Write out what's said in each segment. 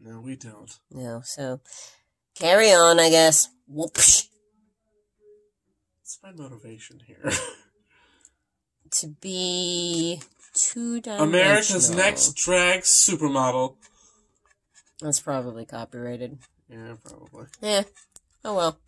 No, we don't. No, so carry on, I guess. Whoopsh. What's my motivation here? To be two-dimensional. America's Next Drag Supermodel. That's probably copyrighted. Yeah, probably. Yeah. Oh well.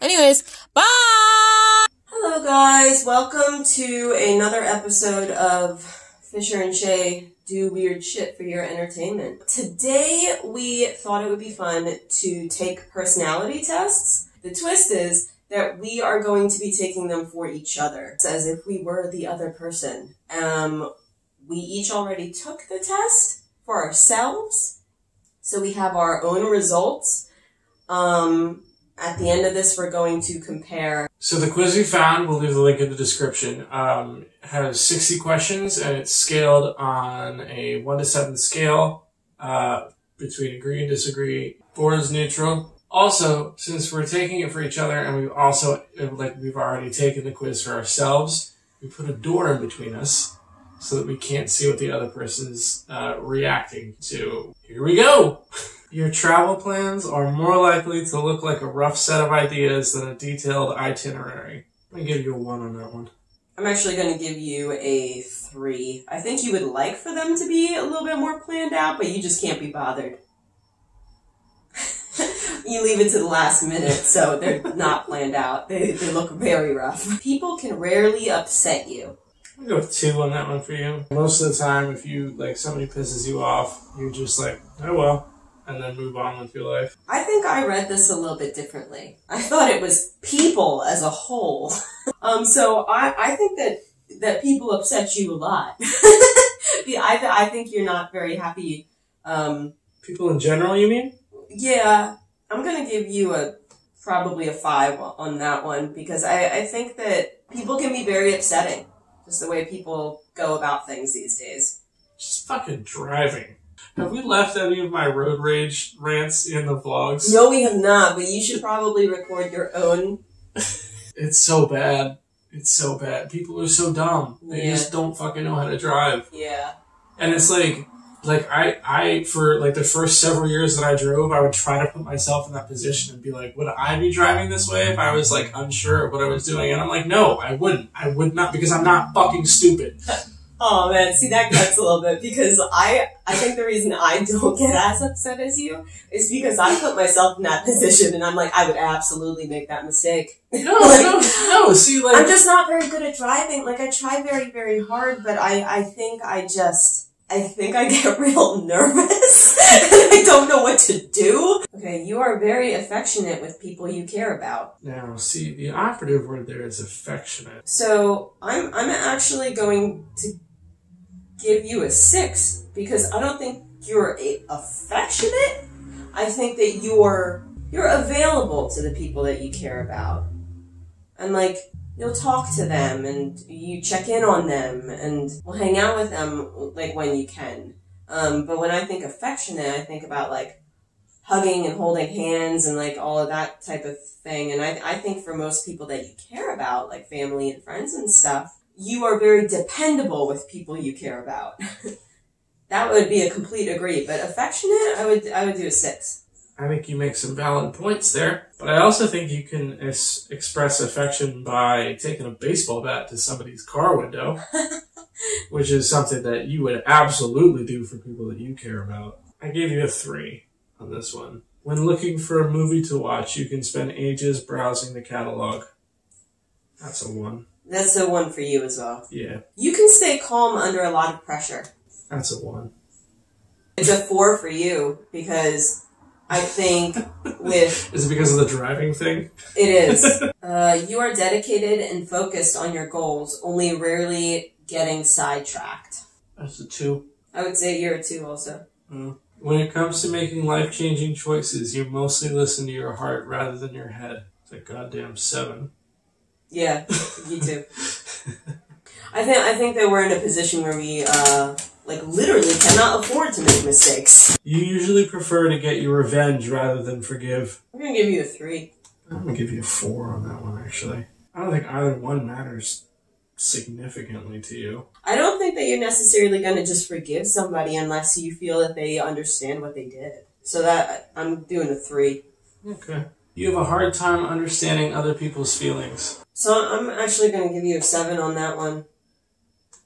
Anyways, bye! Hello guys, welcome to another episode of Fisher and Shea Do Weird Shit for Your Entertainment. Today we thought it would be fun to take personality tests. The twist is that we are going to be taking them for each other. It's as if we were the other person. We each already took the test for ourselves, so we have our own results. At the end of this, we're going to compare. So the quiz we found, we'll leave the link in the description, has 60 questions, and it's scaled on a 1 to 7 scale, between agree and disagree. 4 is neutral. Also, since we're taking it for each other, and we've also, we've already taken the quiz for ourselves, we put a door in between us so that we can't see what the other person's reacting to. Here we go! Your travel plans are more likely to look like a rough set of ideas than a detailed itinerary. I'm going to give you a 1 on that one. I'm actually going to give you a 3. I think you would like for them to be a little bit more planned out, but you just can't be bothered. You leave it to the last minute, so they're not planned out. They look very rough. People can rarely upset you. I'm going to go with 2 on that one for you. Most of the time, if you, somebody pisses you off, you're just like, oh well, and then move on with your life. I think I read this a little bit differently. I thought it was people as a whole. So I think that people upset you a lot. I think you're not very happy. People in general, you mean? Yeah. I'm going to give you probably a 5 on that one, because I think that people can be very upsetting. Just the way people go about things these days. Just fucking driving. Have we left any of my road rage rants in the vlogs? No, we have not, but you should probably record your own. It's so bad. It's so bad. People are so dumb. They just don't fucking know how to drive. Yeah. And it's I for the first several years that I drove, I would try to put myself in that position and be like, would I be driving this way if I was unsure of what I was doing? And I'm like, no, I wouldn't. I would not, because I'm not fucking stupid. Oh man, see that cuts a little bit, because I think the reason I don't get as upset as you is because I put myself in that position and I'm like, I would absolutely make that mistake. No, see, I'm just not very good at driving. I try very, very hard, but I think I get real nervous and I don't know what to do. Okay, you are very affectionate with people you care about. Now, see, the operative word there is affectionate. So, I'm actually going to give you a 6, because I don't think you're affectionate. I think that you're available to the people that you care about. And you'll talk to them, and you check in on them, and we'll hang out with them, when you can. But when I think affectionate, I think about, hugging and holding hands and, all of that type of thing. And I think for most people that you care about, family and friends and stuff, you are very dependable with people you care about. That would be a complete agree. But affectionate, I would do a 6. I think you make some valid points there. But I also think you can express affection by taking a baseball bat to somebody's car window, which is something that you would absolutely do for people that you care about. I gave you a 3 on this one. When looking for a movie to watch, you can spend ages browsing the catalog. That's a 1. That's a 1 for you as well. Yeah. You can stay calm under a lot of pressure. That's a 1. It's a 4 for you, because I think with... Is it because of the driving thing? It is. You are dedicated and focused on your goals, only rarely getting sidetracked. That's a 2. I would say you're a 2 also. When it comes to making life-changing choices, you mostly listen to your heart rather than your head. It's a goddamn 7. Yeah, you too. I think that we're in a position where we, literally cannot afford to make mistakes. You usually prefer to get your revenge rather than forgive. I'm gonna give you a 3. I'm gonna give you a 4 on that one, actually. I don't think either one matters. significantly to you. I don't think that you're necessarily going to just forgive somebody unless you feel that they understand what they did. So that I'm doing a 3. Okay. You have a hard time understanding other people's feelings. So I'm actually going to give you a 7 on that one.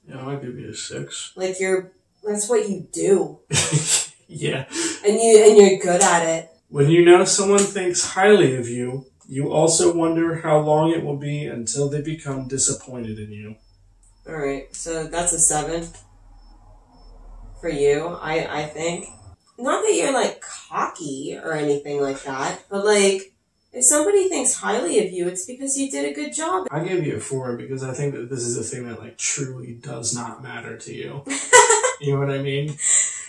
Yeah, I might give you a 6. Like that's what you do. Yeah. And you're good at it. When you know someone thinks highly of you, you also wonder how long it will be until they become disappointed in you. Alright, so that's a 7 for you, I think. Not that you're, like, cocky or anything like that, but, like, if somebody thinks highly of you, it's because you did a good job. I gave you a 4 because I think that this is a thing that, like, truly does not matter to you. You know what I mean?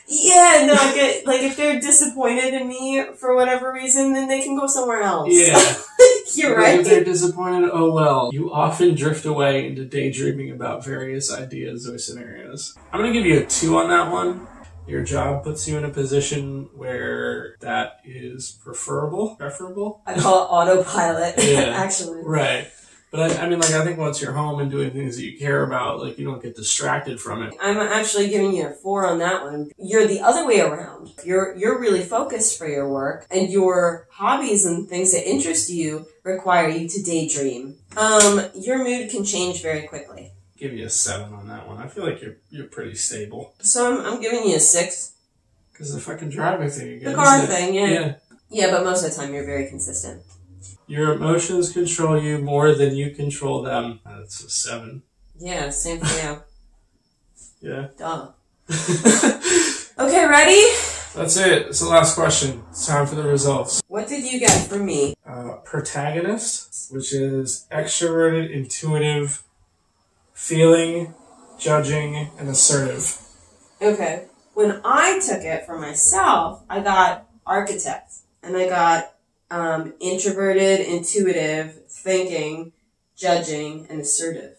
Yeah, no, I get, like, if they're disappointed in me for whatever reason, then they can go somewhere else. Yeah. You're right. If they're disappointed, oh well. You often drift away into daydreaming about various ideas or scenarios. I'm going to give you a 2 on that one. Your job puts you in a position where that is preferable. I call it autopilot, Yeah. actually. Right. But I mean, like, I think once you're home and doing things that you care about, like, you don't get distracted from it. I'm actually giving you a 4 on that one. You're the other way around. You're really focused for your work, and your hobbies and things that interest you require you to daydream. Your mood can change very quickly. Give you a 7 on that one. I feel like you're pretty stable. So I'm giving you a 6. Because the fucking driving thing again. The car thing, yeah. Yeah. Yeah, but most of the time you're very consistent. Your emotions control you more than you control them. That's a 7. Yeah, same for you. Yeah. Duh. Okay, ready? That's it. It's the last question. It's time for the results. What did you get from me? Protagonist, which is extroverted, intuitive, feeling, judging, and assertive. Okay. When I took it for myself, I got architect. And I got introverted, intuitive, thinking, judging, and assertive.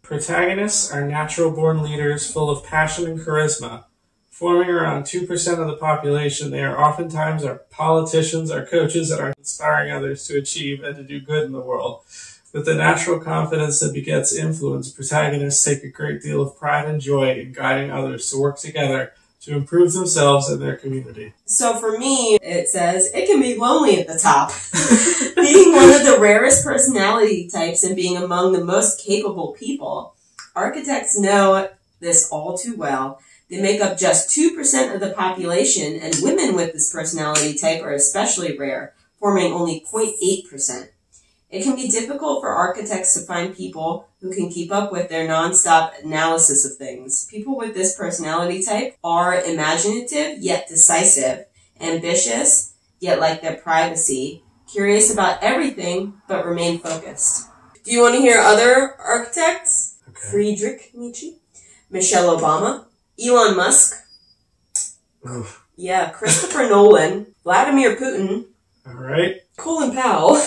Protagonists are natural-born leaders full of passion and charisma. Forming around 2% of the population, they are oftentimes our politicians, our coaches, and are inspiring others to achieve and to do good in the world. With the natural confidence that begets influence, protagonists take a great deal of pride and joy in guiding others to work together to improve themselves and their community. So for me, it says, it can be lonely at the top. Being one of the rarest personality types and being among the most capable people, architects know this all too well. They make up just 2% of the population, and women with this personality type are especially rare, forming only 0.8%. It can be difficult for architects to find people who can keep up with their nonstop analysis of things. People with this personality type are imaginative yet decisive, ambitious yet like their privacy, curious about everything but remain focused. Do you want to hear other architects? Okay. Friedrich Nietzsche, Michelle Obama, Elon Musk, Oof. yeah, Christopher Nolan, Vladimir Putin, All right. Colin Powell,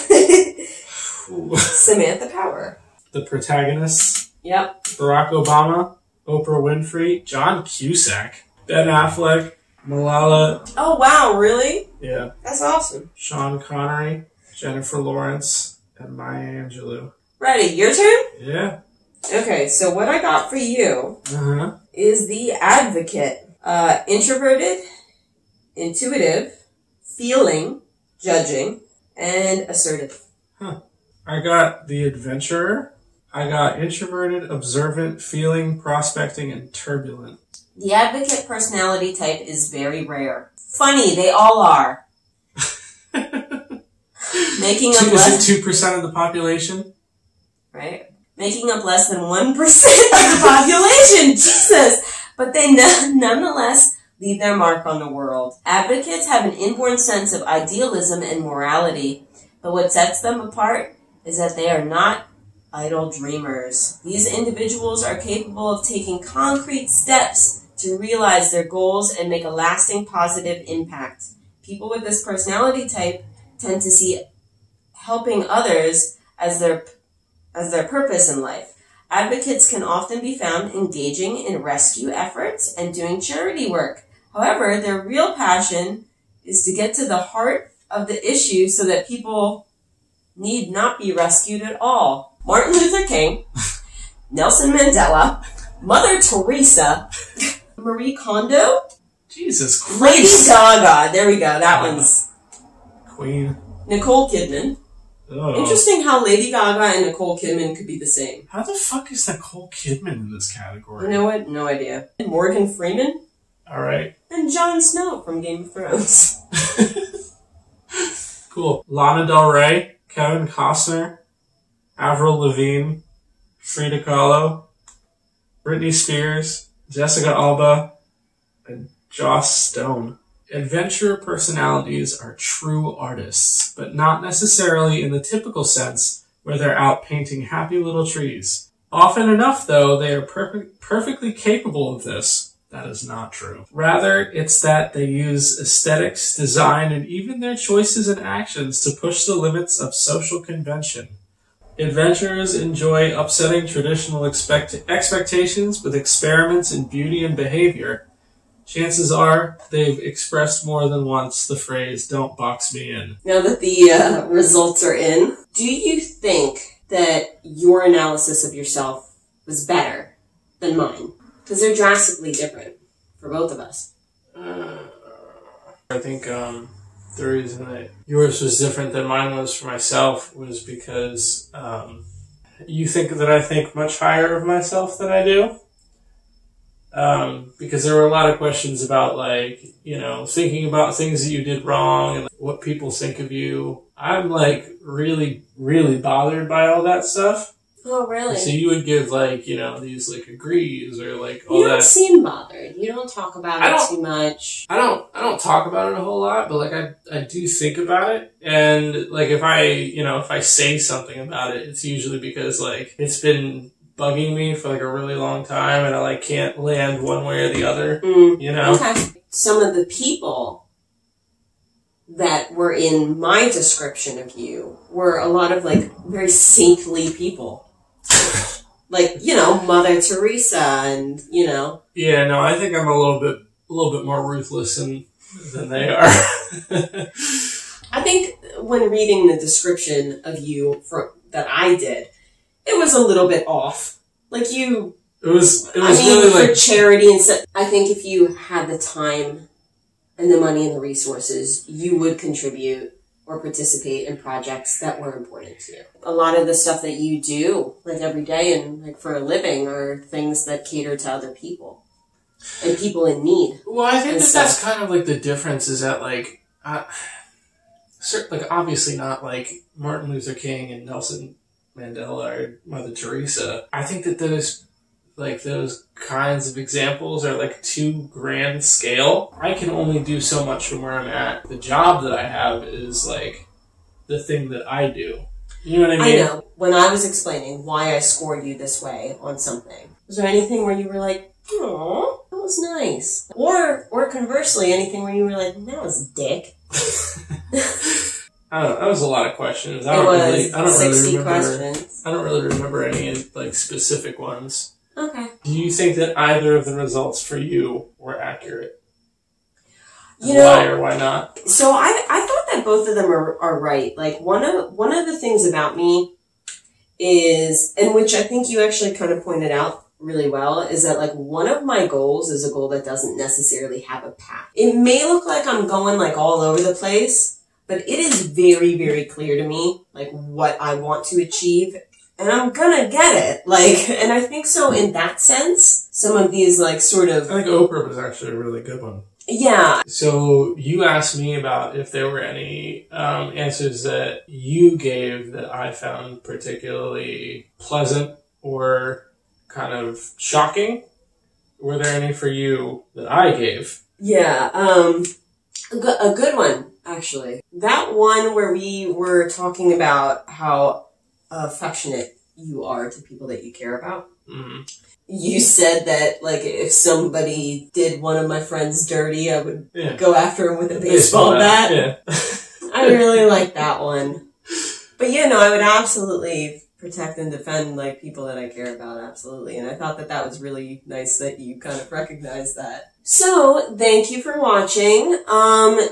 Ooh. Samantha Power. The protagonists: Yep. Barack Obama, Oprah Winfrey, John Cusack, Ben Affleck, Malala, Oh, wow, really? yeah, That's awesome. Sean Connery, Jennifer Lawrence, and Maya Angelou. Ready, your turn? Yeah. Okay, so what I got for you Uh-huh. is the advocate. Introverted, intuitive, feeling, judging, and assertive. I got the adventurer. I got introverted, observant, feeling, prospecting, and turbulent. The advocate personality type is very rare. Funny, they all are. Making up less... Is it 2% of the population? Right? Making up less than 1% of the population. Jesus! But they nonetheless leave their mark on the world. Advocates have an inborn sense of idealism and morality, but what sets them apart is that they are not idle dreamers. These individuals are capable of taking concrete steps to realize their goals and make a lasting positive impact. People with this personality type tend to see helping others as their purpose in life. Advocates can often be found engaging in rescue efforts and doing charity work. However, their real passion is to get to the heart of the issue so that people need not be rescued at all. Martin Luther King, Nelson Mandela, Mother Teresa, Marie Kondo, Jesus Christ. Lady Gaga. There we go. That one's Queen. Nicole Kidman. Oh. Interesting how Lady Gaga and Nicole Kidman could be the same. How the fuck is Nicole Kidman in this category? You know what? No idea. Morgan Freeman. All right. And Jon Snow from Game of Thrones. Cool. Lana Del Rey, Kevin Costner, Avril Lavigne, Frida Kahlo, Britney Spears, Jessica Alba, and Joss Stone. Adventure personalities are true artists, but not necessarily in the typical sense where they're out painting happy little trees. Often enough, though, they are perfectly capable of this. That is not true. Rather, it's that they use aesthetics, design, and even their choices and actions to push the limits of social convention. Adventurers enjoy upsetting traditional expectations with experiments in beauty and behavior. Chances are they've expressed more than once the phrase, "Don't box me in." Now that the results are in, do you think that your analysis of yourself was better than mine? Because they're drastically different for both of us. I think the reason that yours was different than mine was for myself was because you think that I think much higher of myself than I do. Because there were a lot of questions about, like, you know, thinking about things that you did wrong and like, what people think of you. I'm, like, really, really bothered by all that stuff. Oh, really? So you would give, like, you know, these, like, agrees or, like, all that. You don't seem bothered. You don't talk about it too much. I don't talk about it a whole lot, but, like, I do think about it. And, like, if I say something about it, it's usually because, like, it's been bugging me for, like, a really long time and I, like, can't land one way or the other, you know? Okay. Some of the people that were in my description of you were a lot of, like, very saintly people. Like, you know, Mother Teresa and, you know. Yeah, no, I think I'm a little bit more ruthless than they are. I think when reading the description of you that I did, it was a little bit off. Like It was really for like charity and stuff. I think if you had the time and the money and the resources, you would contribute or participate in projects that were important to you. A lot of the stuff that you do, like every day and like for a living, are things that cater to other people and people in need. Well, I think that's kind of like the difference is that like obviously not like Martin Luther King and Nelson Mandela or Mother Teresa. I think that those kinds of examples are like too grand scale. I can only do so much from where I'm at. The job that I have is like the thing that I do. You know what I mean? I know. When I was explaining why I scored you this way on something, was there anything where you were like, "Oh, that was nice," or conversely, anything where you were like, "That was dick"? I don't know. That was a lot of questions. I don't really remember any like specific ones. Okay. Do you think that either of the results for you were accurate? Why or why not? So I thought that both of them are right. Like one of the things about me is, and which I think you actually kind of pointed out really well, is that like one of my goals is a goal that doesn't necessarily have a path. It may look like I'm going like all over the place, but it is very, very clear to me like what I want to achieve. And I'm gonna get it. Like, and I think so in that sense, some of these like sort of... I think Oprah was actually a really good one. Yeah. So you asked me about if there were any answers that you gave that I found particularly pleasant or kind of shocking. Were there any for you that I gave? Yeah, a good one, actually. That one where we were talking about how affectionate you are to people that you care about. Mm-hmm. You said that, like, if somebody did one of my friends dirty, I would go after him with a baseball bat. Yeah. I really like that one. But yeah, no, I would absolutely protect and defend like people that I care about, absolutely. And I thought that that was really nice that you kind of recognized that. So, thank you for watching.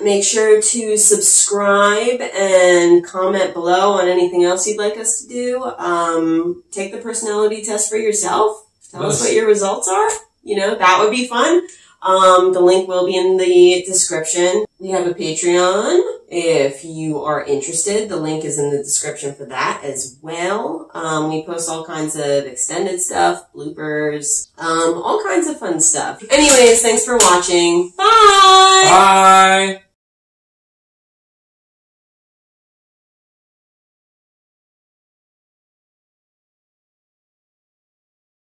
Make sure to subscribe and comment below on anything else you'd like us to do. Take the personality test for yourself. Tell us what your results are. You know, that would be fun. The link will be in the description. We have a Patreon. If you are interested, the link is in the description for that as well. We post all kinds of extended stuff, bloopers, all kinds of fun stuff. Anyways, thanks for watching. Bye! Bye!